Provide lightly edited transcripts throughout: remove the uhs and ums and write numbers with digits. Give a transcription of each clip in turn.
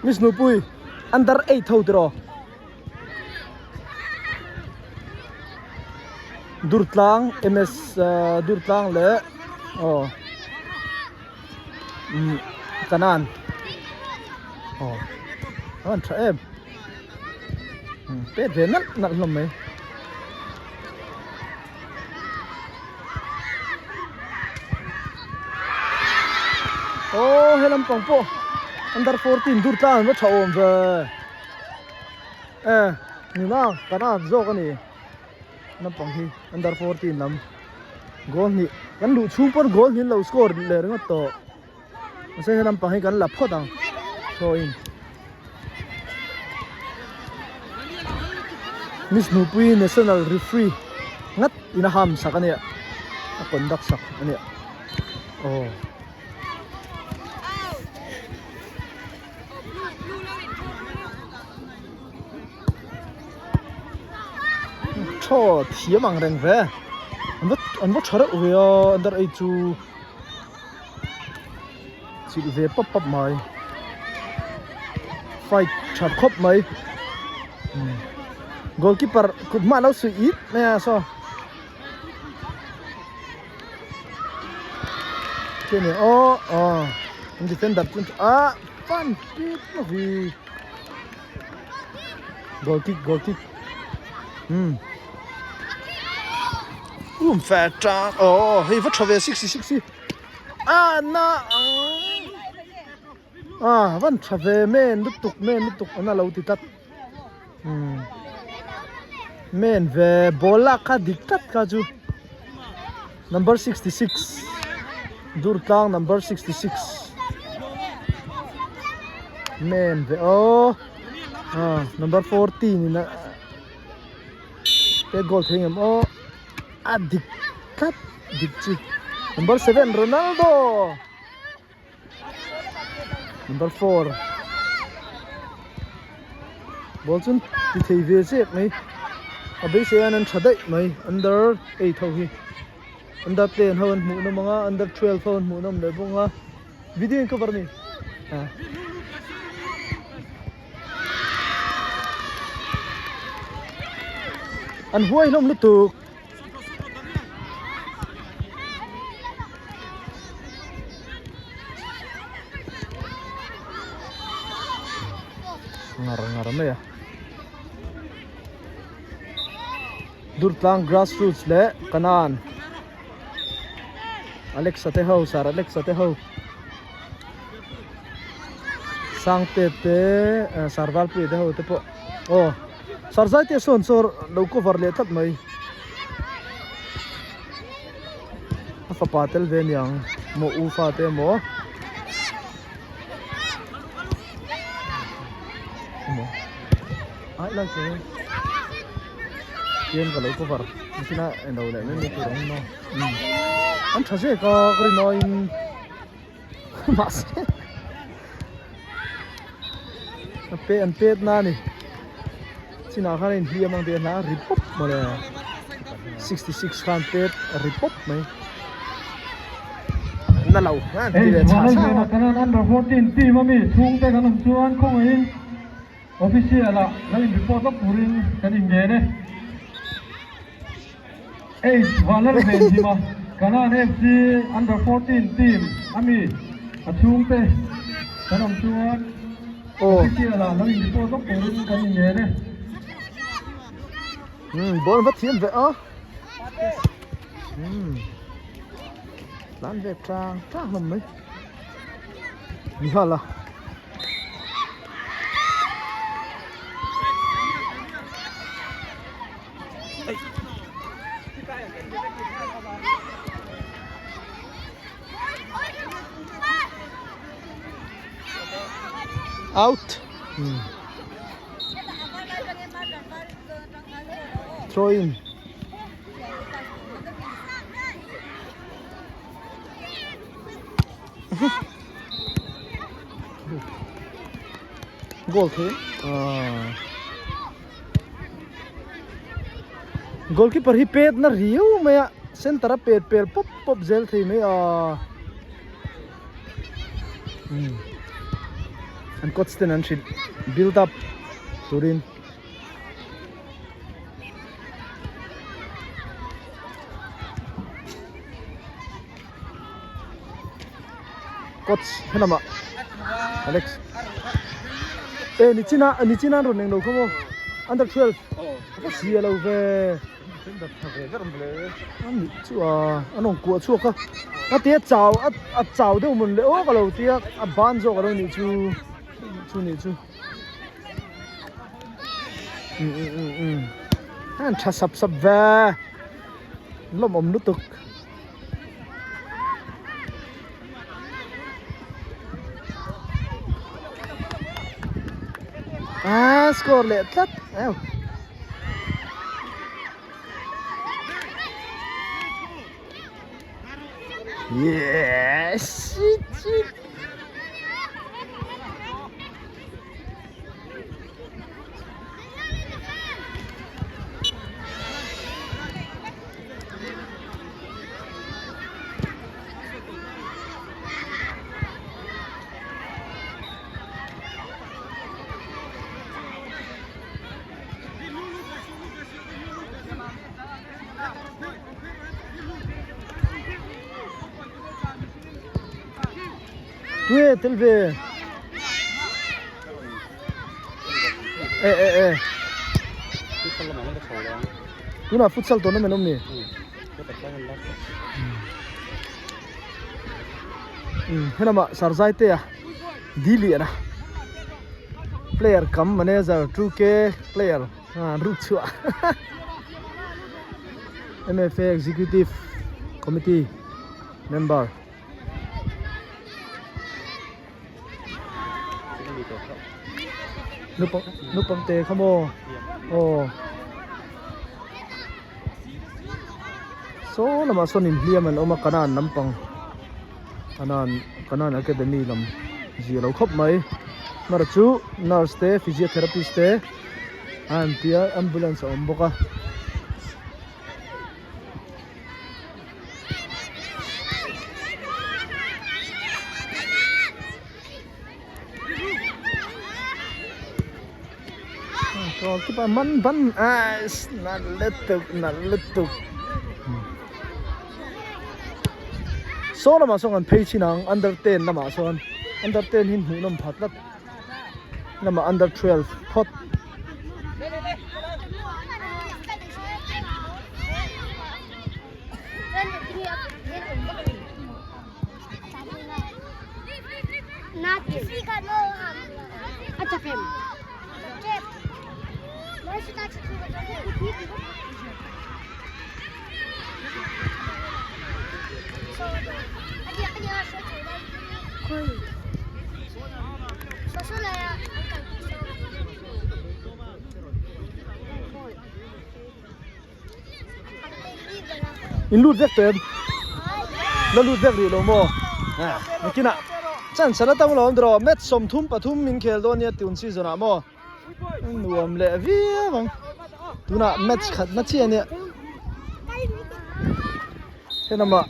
Miss Nupui under 8 thâu tro Durtlang MS Durtlang le oh kanan oh an tra em pe ve nak lom mai oh helam pang po under 14 Durtlang nó chawm ve ni na kanan zo ka ni Naupang hi under 14 lam goal ni kan lu chung por goal ni low score le ringa to se Naupang hi kan la photang throw in Miss Nupui national referee ngat ina ham sakania a conduct sak ania oh cho thiam ang reng ve an vot chara we under 8 chu chi ve pop mai fight chat khop mai goalkeeper kut ma lo su it na so kene defender chun fan pit no vi goal kick fat trang hey vất về 60 na vẫn về men nút tục anh lâu thì tắt men về bola ka diktat ka ju number 66 Durtlang number 66 men về number 14 na cái goal thing em diktat dikchi number 7 Ronaldo number 4 ball chun ti thei ve che mai abai se an thadai mai under 8 thau hi under 10 hawan mu na manga under 12 hawan mu nam le bonga video cover ni an huai nom lutuk ngar me Durtlang grassroots le kanan Alexa te ho sang te sarval pu te ho te po sarzai te son sor lo cover le that mai fa patel ven yang mo u fa te mo ai like thế tiền cả lấy cover xin ạ đầu lại nên cái đó nó anh thật sự có cái nói mà anh pe na nè xin nào khai hiện mang tiền là repop mà là 66 khan pe repop mấy nó lâu ha thì là cha sao cái nó under 14 team mà mình xuống tới cái nằm xuống không ấy official là lấy report các phụ huynh cái gì nghe đấy và lên về gì mà cái nó FC under 14 team ami ở xuống tới cái nằm xuống official là lấy report các phụ huynh cái gì nghe đấy bố vẫn thiêm vậy lan về trang làm mấy đi hả là out throw in goal thế goalkeeper hi pet na riu maya center pet pop zel thei me and constant and shit build up turin coach henama Alex ni china ron neng lo khomo under 12 có xìa lâu về anh chua anh ông của chua cơ anh tiếc chào đâu mình lẽ cái lâu tiếc ban rồi cái đâu nhỉ chu anh chả sập về lom nút tục score lệ tất yes shit. Tuê tel về tu na futsal tournament om ni henama sarzai te a dili ana player kam manager 2k player root chua MFA executive committee member Naupang te khamo so lama son in hliam an oma kanan Naupang kanan academy lam zero khop mai mar chu nurse te physiotherapist te an tia ambulance om boka có cái bà mắn bắn nà lết tục số là mà xong ăn pay chi năng under 10 là mà xong under 10 hin hmuhnawm phat lắm là mà under 12 pot in lut vek tem la lut vek ri lo mo kina chan sana tang lo ndro met som thum pathum min khel don ya tun si zona mo nuam le vi bang tuna match khat na chi ane henama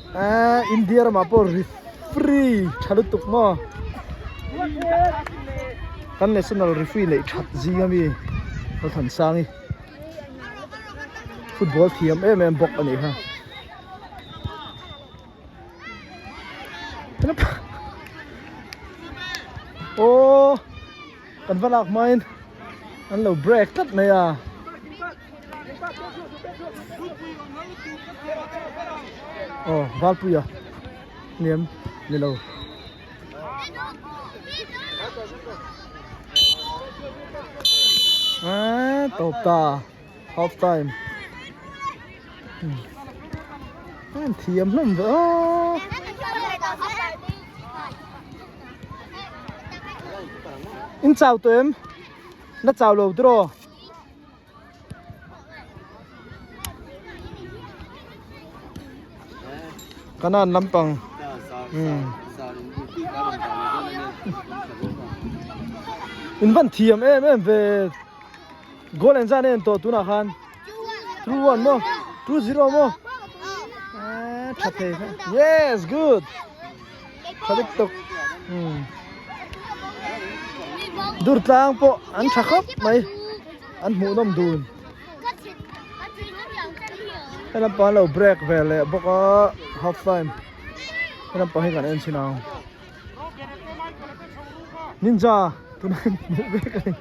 india ma por referee chalutuk mo kan national referee nei that zingami ko than sangi football thiam bok ani ha kan valak main an lo break tat na ya valpuya niam ni lo top ta half time thiam lắm vậy in chào tụi em nó chào lâu rồi cái nào Naupang in vẫn thiam em về goal lên ra nên tổ tu nào khan 2-1 mo 2-0 mo thật thế yes good thật tục ดูดล้างปะอันชักครับไหมอันหมูน้ำดูนให้ลำปางเราเบรกไปเลยบอกว่า half time ให้ลำปางให้กันเอ็นชินาวนินจาตัวนั้นเบรกเลย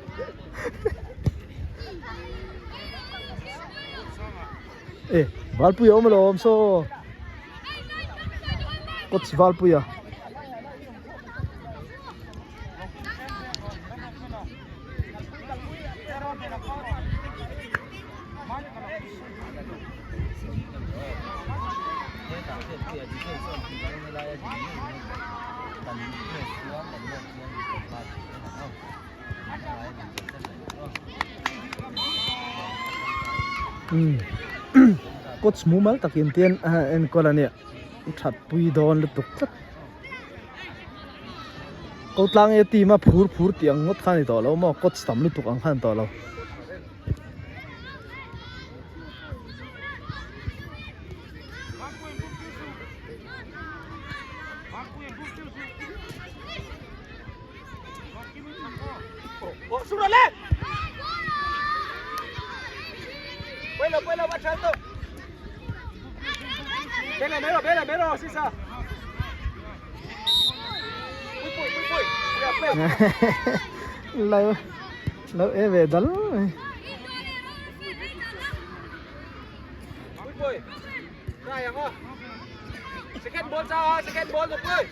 เอ๊ะวาลปุยเอามาลมโซ่กดวาลปุยอ่ะกดสมูมัลตะกินเตียนเอ็นก็แล้วเนี่ยชัดปุยโดนลุตุกสักกดล้างตีมาพูดเตียงงดขันต่อแล้วมากดสตัมลุตุกอังขันต่อแล้วโอ้สุดเลยVuelo, marchando. Vela, mero, Sisa. Lâu về đꯜ. Ra à ngô. Second ball sao? Second ball được ơi.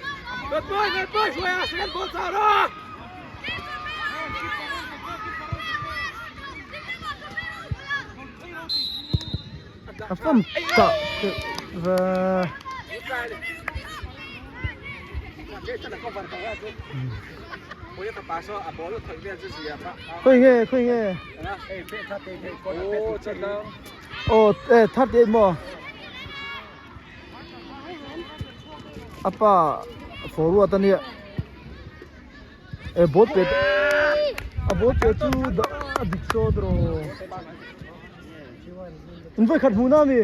Được ơi, xuôi à, second ball sao đó. Phong tạo và khơi nghe ô thắt đi mò apa forward tani bot pe tu da diksodro anh phải khát mù nam đi,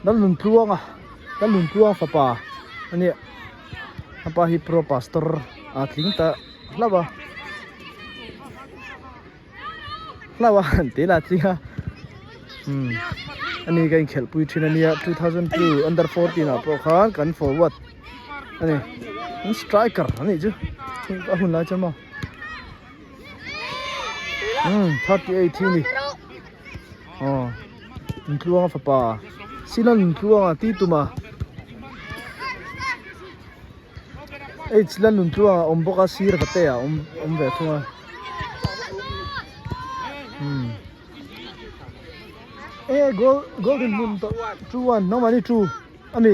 đó lùn pruang à, đó lùn pruang phá pa, anh ấy, apa hi pro pastor, tiếng ta, lava, thế là gì ha, anh ấy cái khel pui trên anh ấy 2002 under 14 à, pro khan can forward, anh ấy, anh striker, anh ấy chứ, có hun lại chân mà. 38 นี่อ๋อลุนพลวงฟ้าป่าสิลันลุนพลวงอ่ะตีตุมาสิลันลุนพลวงอมบกซีร์กเตะอมเวทัวgolden moon 2 1น้องมานี่2อามี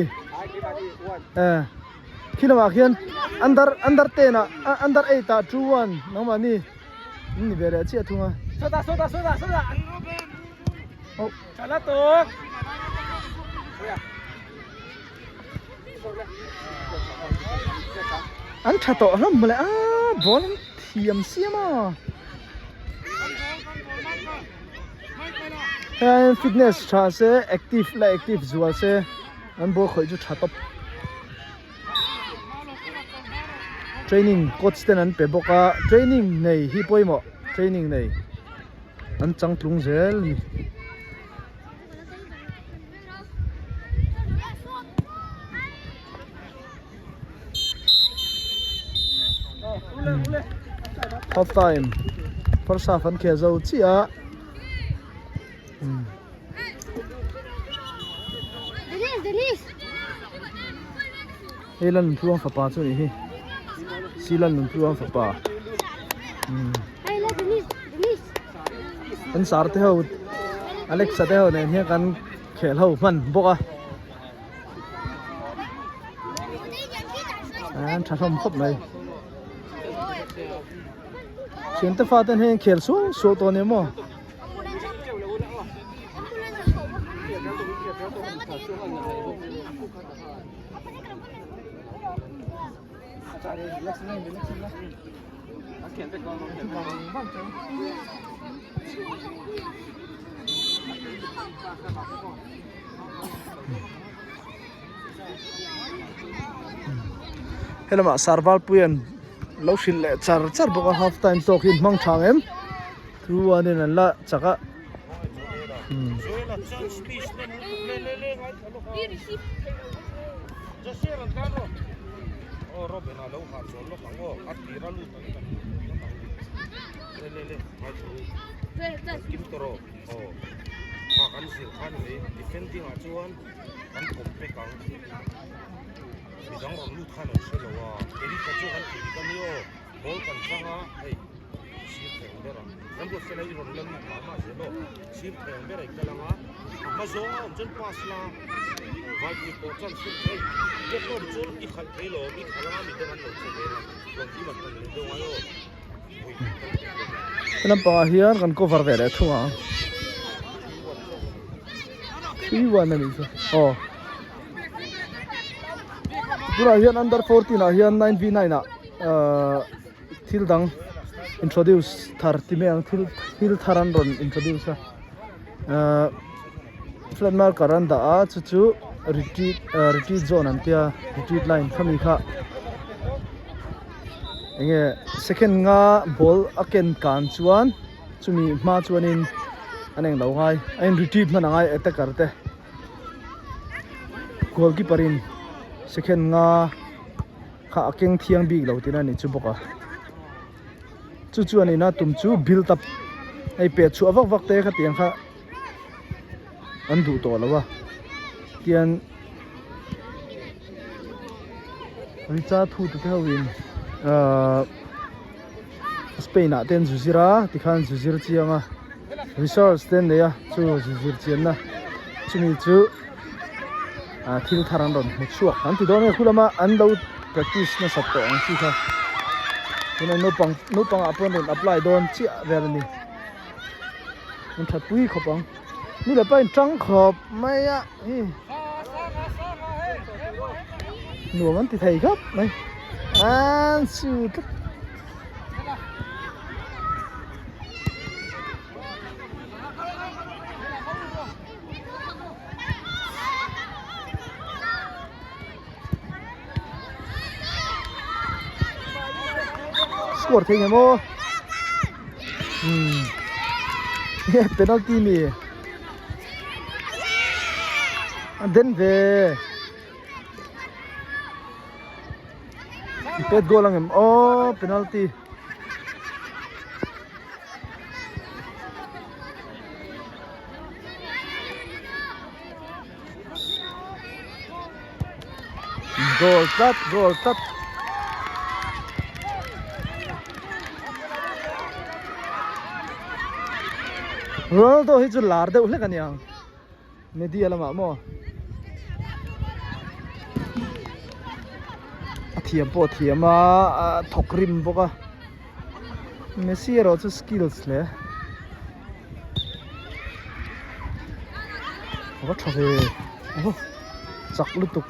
คิดว่าเขียน under 10 อ่ะ under 8 อ่ะ2 1น้องมานี่นี่เบรเชียทุ่งอ่ะโซดาโอ้ชนะตัวอันชัดต่อแล้วมาเลยบอลเทียมเสียมาฟิตเนสชาเซ่แอคทีฟและแอคทีฟจัวเซ่อันบอลเคยจะชัดต่อเทรนนิ่งโค้ชเต้นอันเป็นบอกว่าเทรนนิ่งในฮิปโปยหมอtraining này anh chẳng trúng rễ half time first half anh kia dâu chi ạ hey lần thuông phá pa cho đi si lần thuông phá pa anh sár thế hậu Alex sár thế hậu này hiệnกันแข่งhậuมันบกanh chặt hông khóc này chuyện tới pha tên hiệnแข่งsố to này mà helama sarwal puyan lo shin le char boka half time talk in mang thang em tu anin an la chaka Bidang ron lut khan se lo wa eri ka chu kan ki kan yo bol kan changa ei sip theng bera ram ko selai ron lam ma ma se lo sip theng bera ikalanga ma zo jon pas la vai ki po chan sip ei ke ko chul ki khal thelo mi khalanga mi dan lo che bera ron ki mat kan le do ayo nam pa hian kan cover ve le thunga 3-1 ani so oh Dura hian under 14 a hian 9v9 a thil dang introduce thar timeng thil tharan ron introduce a flat marker an da a chu retreat zone an tia retreat line khami kha enge second nga ball aken kan chuan chumi ma chuanin aneng lo hai ain retreat manangai attacker te goalkeeper in second nga kha akeng thiang big lo tina ni chu boka chu ani na tum chu build up ai pe chu awak wak te kha tiang kha an du to lawa tian richa thu tu te win Spain a ten zuzira tikhan zuzir chianga resource ten le ya chu zuzir chian na chumi chu thil tharan ron chuak an ti done khulama an lo practice na sat to ang si kha ina no pang apon ron apply don chi ver ni an that pui khopang ni la pain tang khop mai ya hi nuam an ti thei khop mai an su score thế nhỉ mô penalty mi đến về pet goal lang em penalty goal tat Ronaldo hi chu lar deuh hlek aniang media lama mo thiam po thiama thokrim boka Messi ro chu skills le wa thave chak lutuk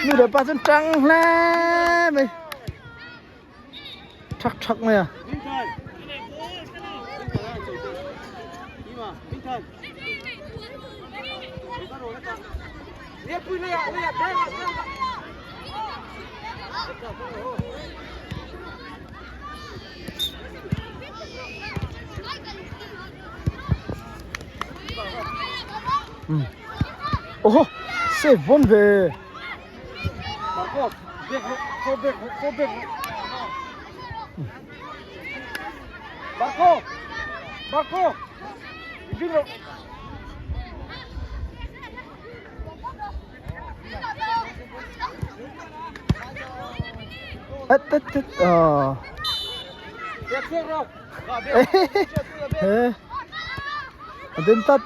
như để ba chân trắng la mày chắc mày à oh save bon về Marco Vino đến tắt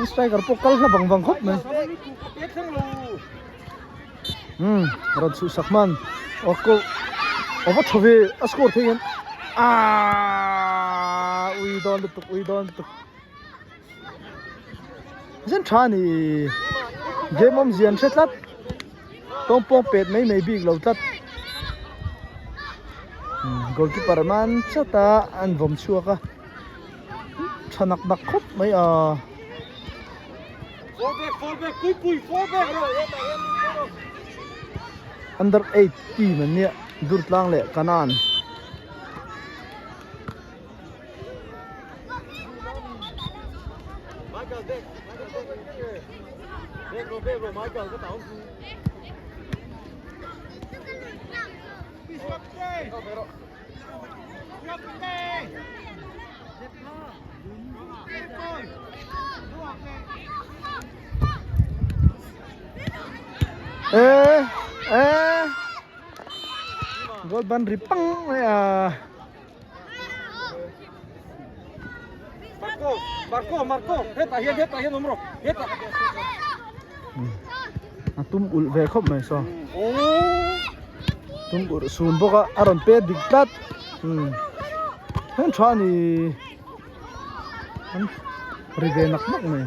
striker pokal na bang khop me rod su sakman oko over thove a score thegen ui don tuk dân thà ni game om zian set lat tông pong pet mấy big lâu tat goalkeeper man chata an vom chua ka chanak nak khop mấy Fallback, pui, fallback. under 8 team man nia dur tlang le kanan Michael, cái tàu. gol ban ripang Marco, heta hian numero, heta. tum ul ve khop mai so tum ur sun boka aron pe diktat hen thani rive nak nak mai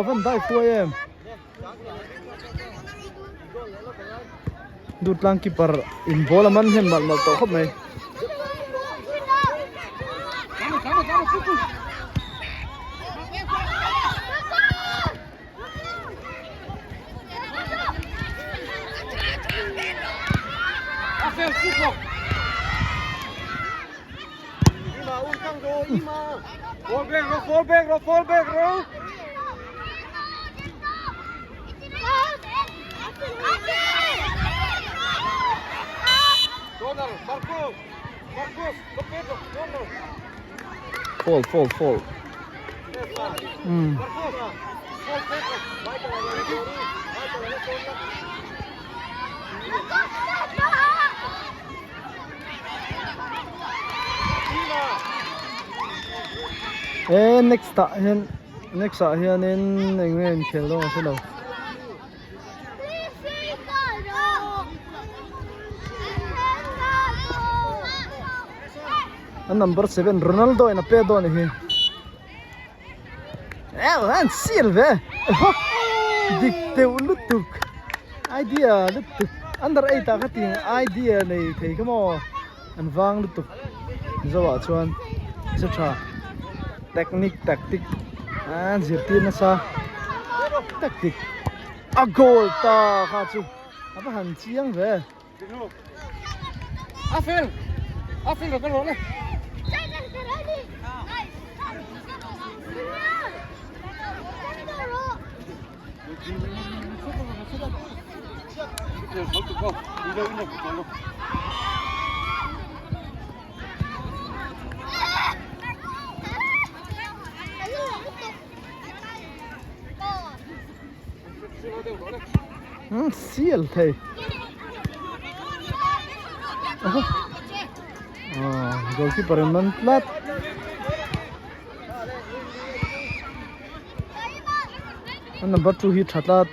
van dai fu em dut lang keeper in bola man hen mal mal to khop mai Fallback, ro. Corner, Marcos, fall next hian in England khel lo se lo number 7 Ronaldo in a pedo ni hi and Silva dikte ulutuk idea lutuk under 8 ta khating idea nei thei kamo an wang lutuk zawa chuan zacha technique tactic and zirtin na sa tactic a goal ta kha chu apa han chiang ve Afel lo kan le. Sial thầy goalkeeper man plat number 2 hit thatlat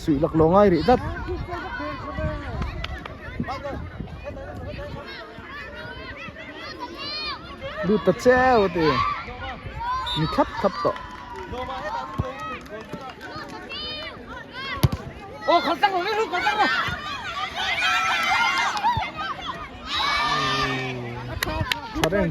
sui lak lo ngai ri dat lu ta cheo te ni khap to Khẩn tăng rồi, khẩn tăng rồi. Chadeng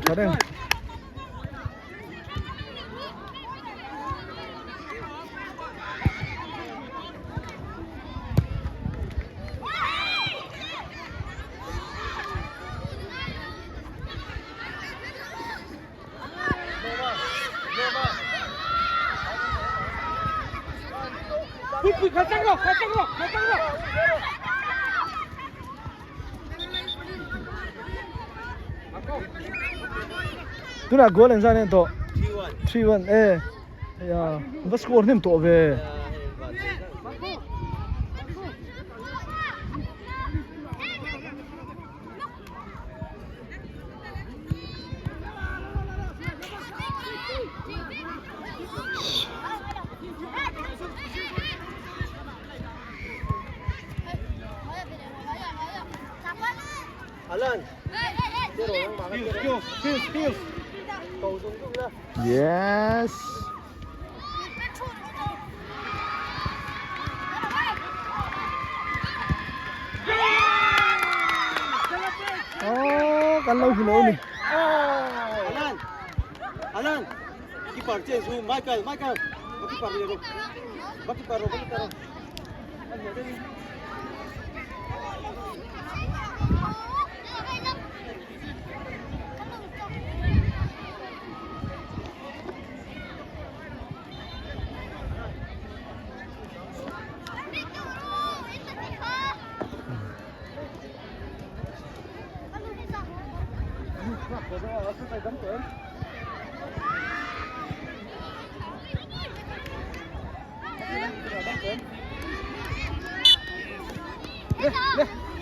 Pui, khẩn tăng rồi. tu na goal en zan to 3-1 ya ba score nim to ve skills. Yes. Oh, kan lâu lâu nih. Alan, keeper change room, Michael, keeper ni room, keeper.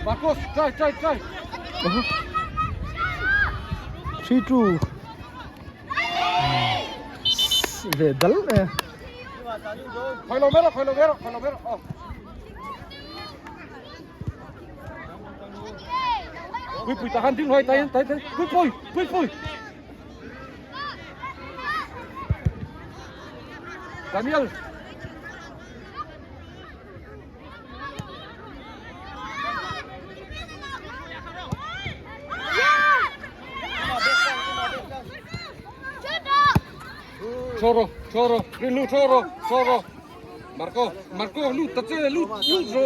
Marcos, try. Three two. Về đල් nè. Khoi lo mero. Oh. Pui tahan ding hoi tay. Pui. Daniel. Choro, Rilu Choro. Marco, lu tache lu zo.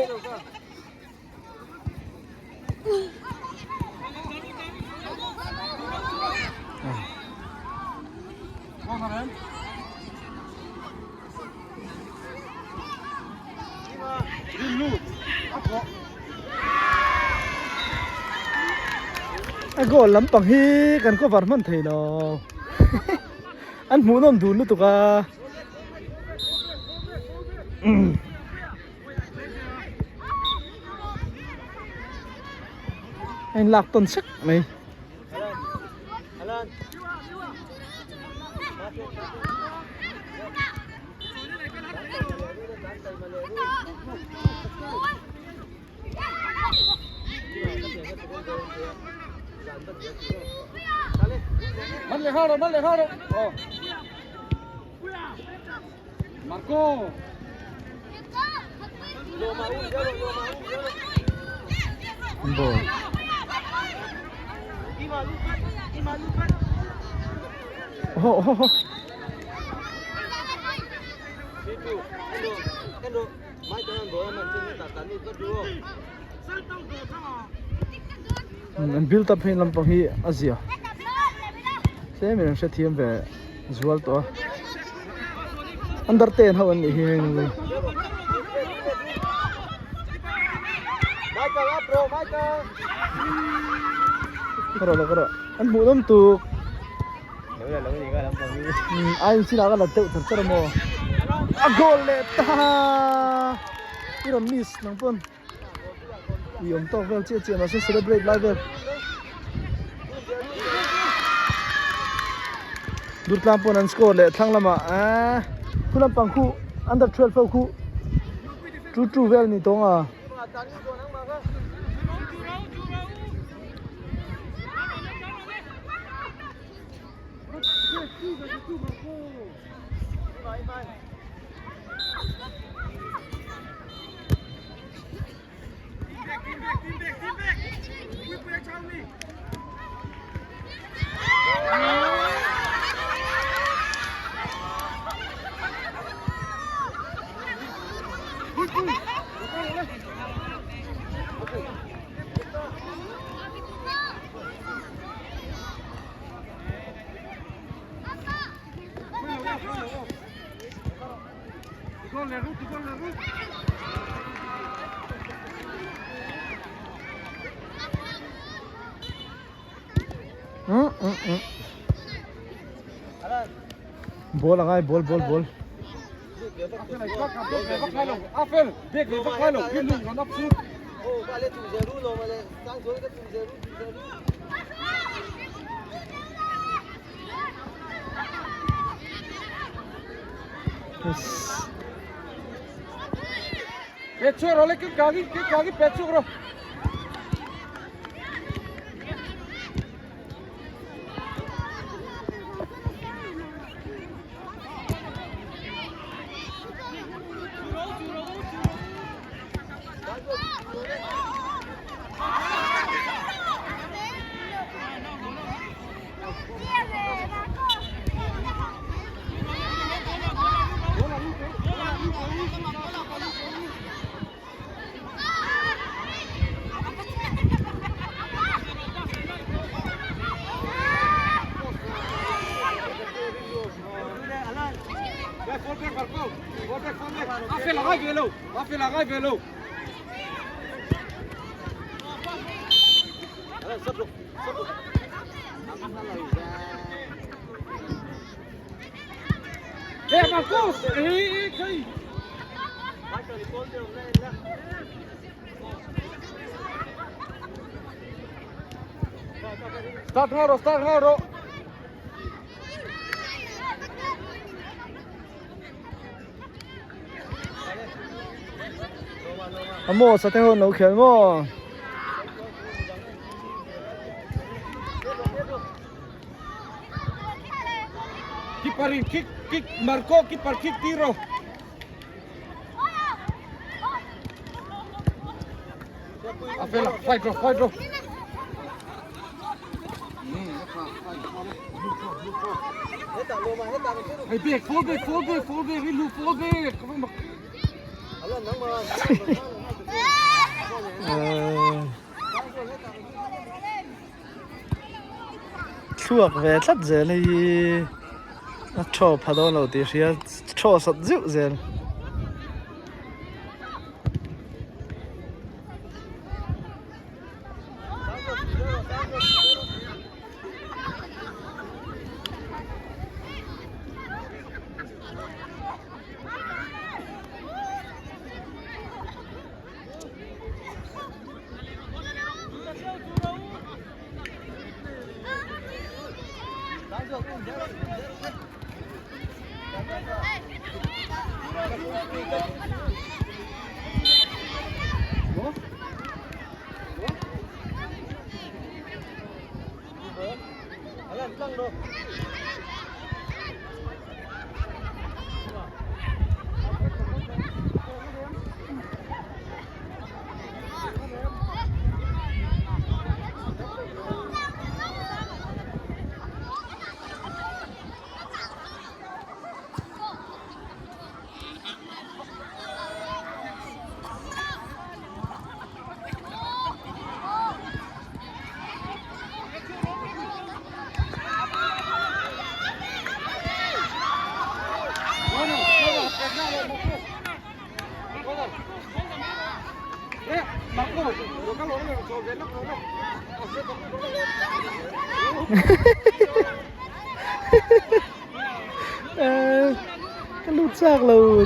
Go lắm bằng hi cần có vật mình thấy nó. Anh muốn làm đủ nữa tụi ca. Anh lạc tuần sức mày. Alan. Man le haro. Oh. Marco. Ball. Oh. Anh build up hình làm bằng hi Asia. Thế mình sẽ thêm về dual to. Under 10 hơn thì hình. Michael. Karo. Anh muốn làm tụ. Lâu gì cái làm bằng hi. Anh xin nào là tự thật rất là mồ. Goal lệ ta. Iron miss nang pun. Yom to vel chia nó sẽ celebrate live. Dut lam pun an score lệ thang lama. Kulam pang khu under 12 khu. True vel ni tong à. Ball lagai ball. Afel, big le khalo, Rilu nó nắp sút. Oh, vale tu zero lo mà sang số cái tu zero. Pecho role cái kagi pecho ro. Afel lagai về lâu. Afel lagai về lâu. Sắp rồi. Sắp rồi. Ê Marcos, ê cây. Start nga rồi. Amo sa thế hôn nấu khel mo. Keeper kick Marco, keeper kick tiro. Afela, fight bro. Hey, back, fall back, hey, Lu, fall back. Come on. Chuộc về chắc giờ này nó cho phá đâu nào thì sẽ cho sạch dịu giờ. Cái lút xác luôn.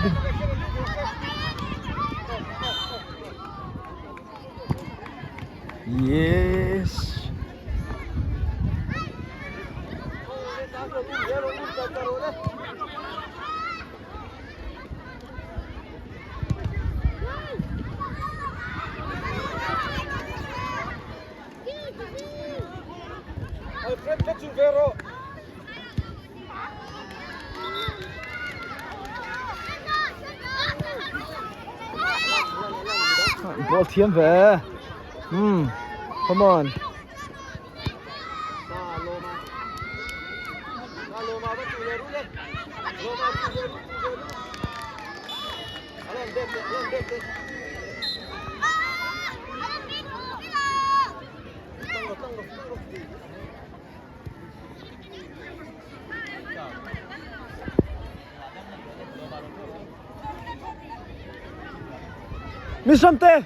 Yes. Ball thiêm về. Come on. Mishamte.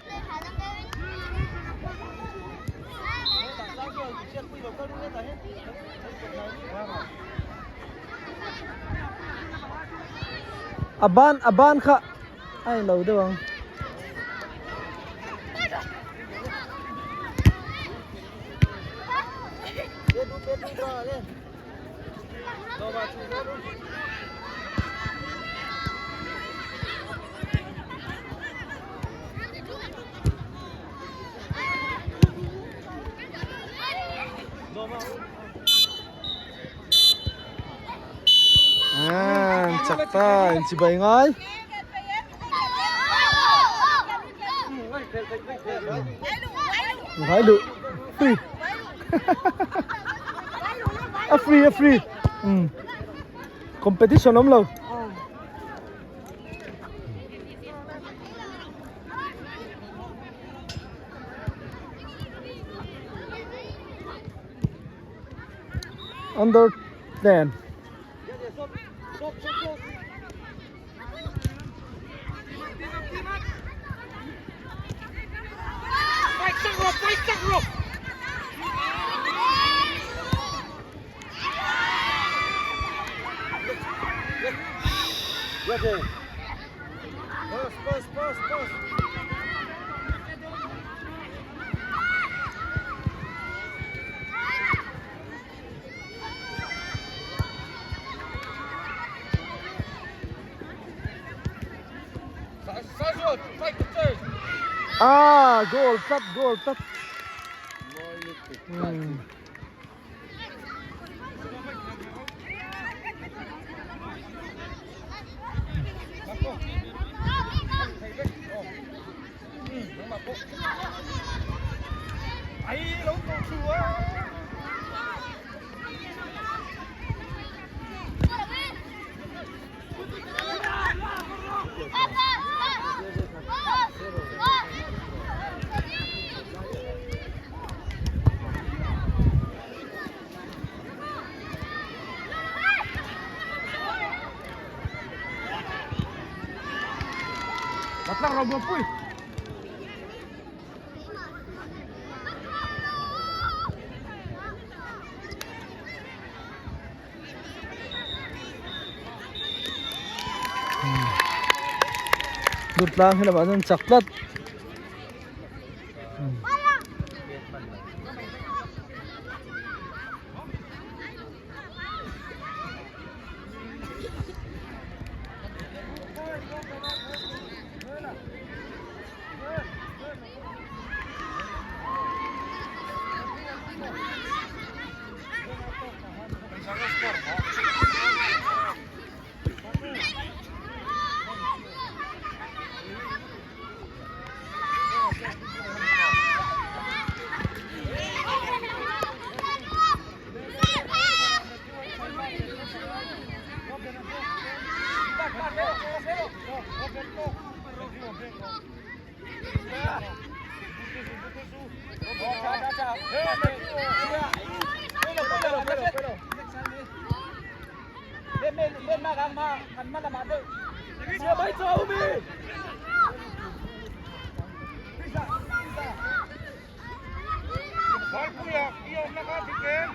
Aban kha ai lâu đó không? Chắc ta anh chị bay ngay. Phải được. Free. Free. Competition lắm lâu. Under 10. Okay. Pass. goal cut. Batlang robot puy. Đút lang hay là bạn chặt lật. Lên mà găng mà, ăn mà làm ăn được. Chưa mấy chỗ mi. Barkuya, iyo nakatikin.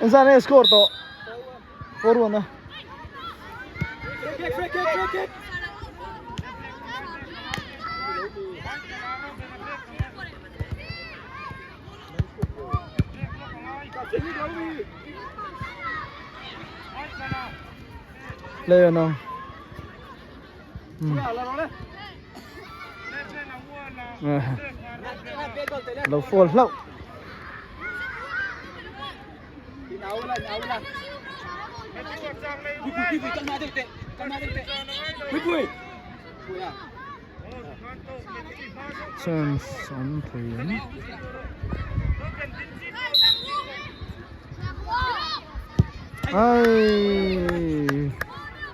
Insan này score to 4-1 na. Kick. Leo nào. Lâu phồn lâu. Chân sống thuyền. Ai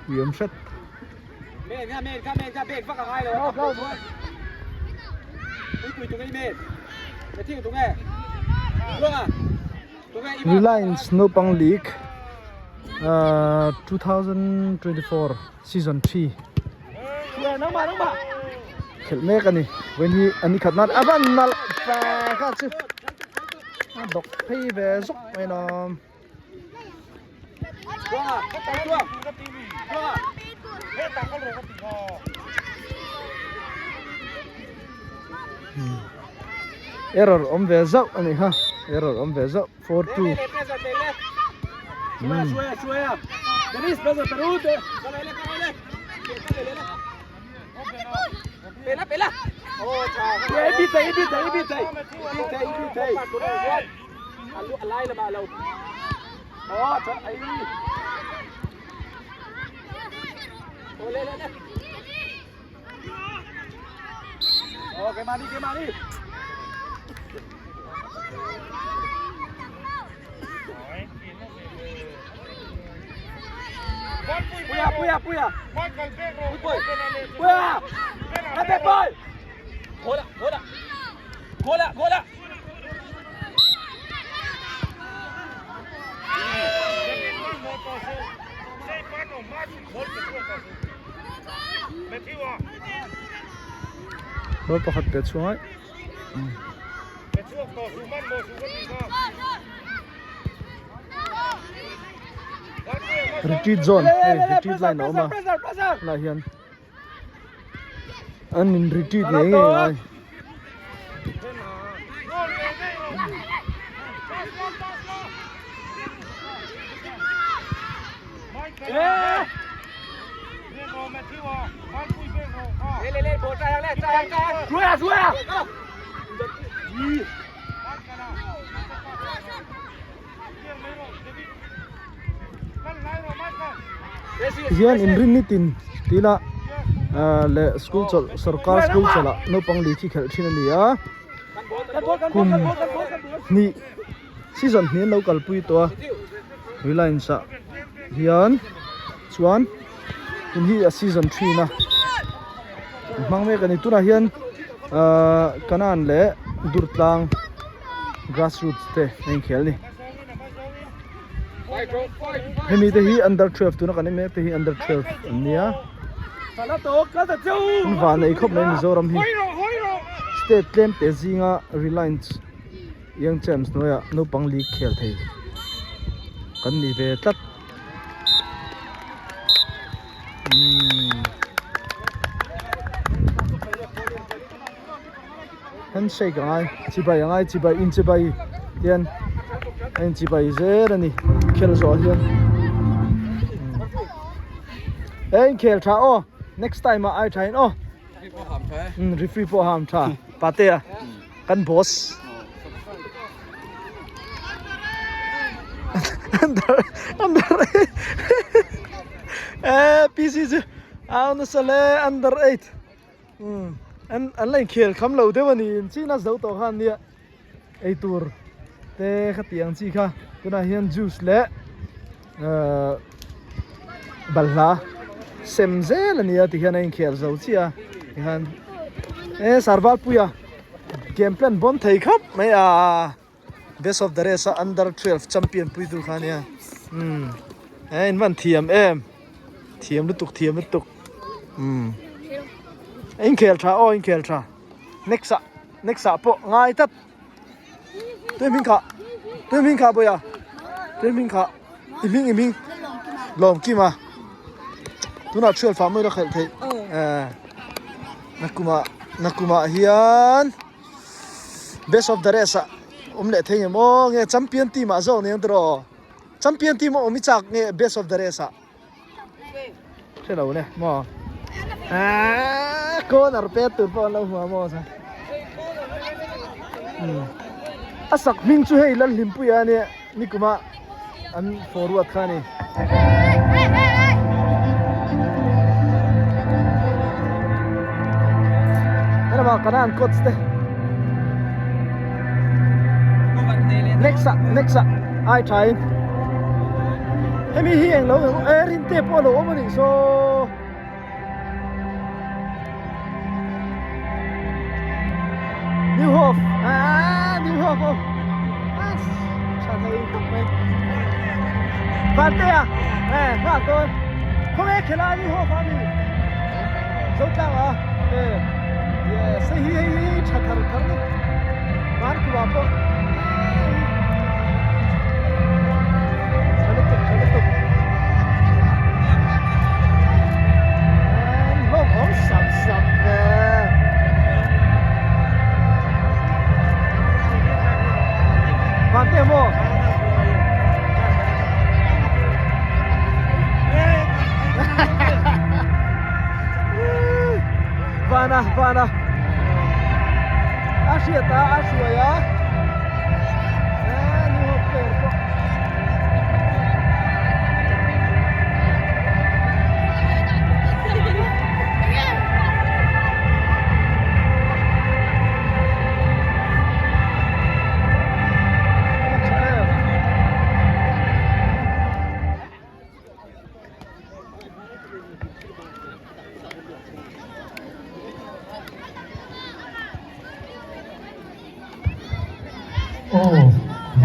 hiểm sắt. Mệt vắt cả hai rồi. Go. Quỳ tụi mệt. Cái gì tụi nghe. Luôn à. Reliance Naupang League 2024 season 3. Nóng mà. Khel me ka ni when he ani khatnat aban nal pa kha chu dok phei ve zuk mai nom error om ve zau ani ha error om ve zau 4-2 Suea. Denis, pesa Perú. Pela. Oh, chao. Ibita. Alai là bà lâu. Oh, trời ấy. Lên. cái mà đi. Puya. Em đẹp ơi. Gol ạ. ball pakhat pe chuai retreat zone retreat line oma la hian an in retreat nei ai Lên bộ trai lên. Rui à. hian in rin nitin tila le school chol sarkar school chola Naupang League chi khel thin ani a kum ni season hian local pui to reliance a hian chuan in hi a season 3 na mang me kani tuna hian kanan le durtlang grassroots te nei khel ni hemi te hi under 12 tuna kani me te hi under 12 ania va nei khop nei Mizoram hi state claim te zinga reliance young champs noya Naupang League khel thei kan ni ve tlat handshake ngai chibai in chibai hian en chibai zer ani khel zo hian en khel tha o next time I try o referee po ham tha pate a kan boss under PCC on sale under 8 an lain khel kham lo dewani china zo to khan nia ei tur te khatiang chi kha tuna hian juice le balha semzel ania ti hian ein khel zo chia han sarwal puya game plan bon thei khap mai a best of the race under 12 champion pui tu khania in van thiam lu tuk in khel tha next po ngai tat tôi mình khá boya tôi mình khá iming lom kima tu na chual fa moi ra khel thei nakuma hian best of the race le thei mo nge champion team a zo ne andro champion team omi chak nge best of the race thế đâu nè mo cô nar pe tu po lo hua mo sa asak ming chu hei lan limpu ya ne nikuma an forward khani ana ba kanan coach te next ai try hemi hi ang lo rin te po lo omani so New Hof oh sao thấy không mấy và tê à các tôi không ai खेला New Hof à mi dấu trang à yes hi chặt thằng đi bán của bạn po lốp ống sập Van Temo Vana Asia ya New Hope player po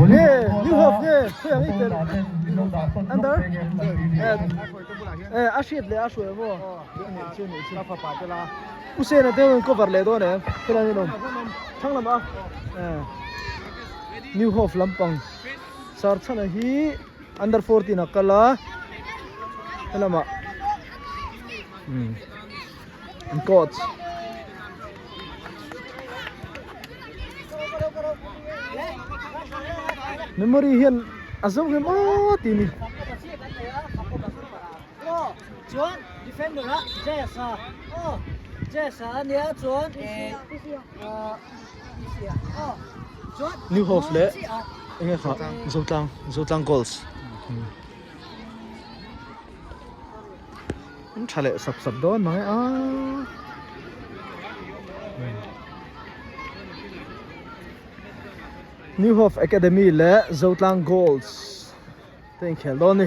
New Hope nè, thôi anh ấy under ashit le ashwe mo la fa pa la use na te cover le do ne kala ni nom thang lam a New Hope lampang sar chana hi under 14 akala helama and coach memory hian azong hem tini chuẩn defender đó Jessa Jessa nhớ chuẩn chuẩn New Hope le nghe kha zotang goals chale sap don mai New Hope Academy le zotang goals ten khel don ni